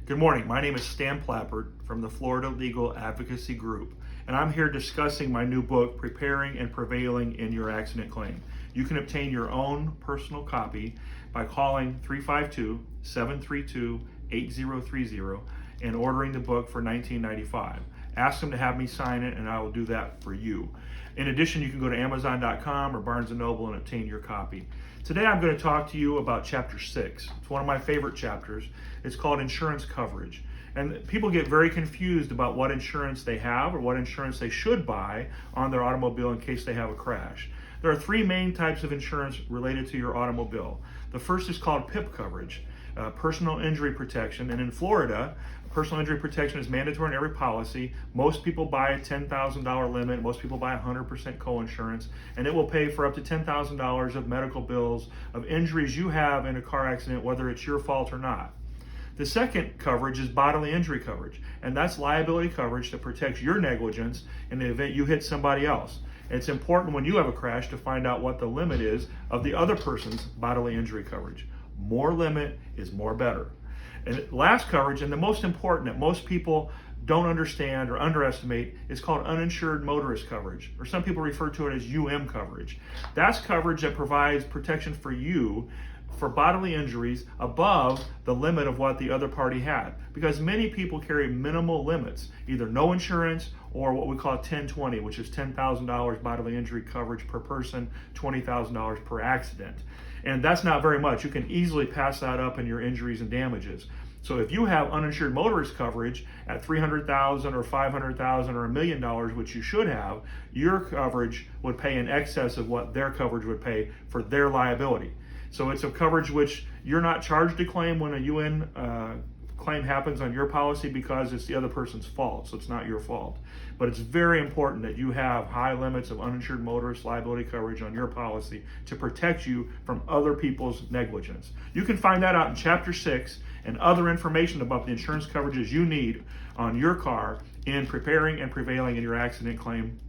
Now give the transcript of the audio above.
Good morning. My name is Stan Plappert from the Florida Legal Advocacy Group, and I'm here discussing my new book, Preparing and Prevailing in Your Accident Claim. You can obtain your own personal copy by calling 352-732-8030 and ordering the book for $19.95. Ask them to have me sign it, and I will do that for you. In addition, you can go to Amazon.com or Barnes & Noble and obtain your copy. Today I'm going to talk to you about Chapter 6. It's one of my favorite chapters. It's called Insurance Coverage. And people get very confused about what insurance they have or what insurance they should buy on their automobile in case they have a crash. There are three main types of insurance related to your automobile. The first is called PIP coverage, personal injury protection. And in Florida, personal injury protection is mandatory in every policy. Most people buy a $10,000 limit. Most people buy 100% co-insurance, and it will pay for up to $10,000 of medical bills of injuries you have in a car accident, whether it's your fault or not. The second coverage is bodily injury coverage, and that's liability coverage that protects your negligence in the event you hit somebody else. It's important when you have a crash to find out what the limit is of the other person's bodily injury coverage. More limit is more better. And last coverage, and the most important that most people don't understand or underestimate, is called uninsured motorist coverage, or some people refer to it as UM coverage. That's coverage that provides protection for you for bodily injuries above the limit of what the other party had. Because many people carry minimal limits, either no insurance or what we call 1020, which is $10,000 bodily injury coverage per person, $20,000 per accident. And that's not very much. You can easily pass that up in your injuries and damages. So if you have uninsured motorist coverage at $300,000 or $500,000 or $1 million, which you should have, your coverage would pay in excess of what their coverage would pay for their liability. So it's a coverage which you're not charged to claim when a UN claim happens on your policy because it's the other person's fault, so it's not your fault. But it's very important that you have high limits of uninsured motorist liability coverage on your policy to protect you from other people's negligence. You can find that out in Chapter 6 and other information about the insurance coverages you need on your car in Preparing and Prevailing in Your Accident Claim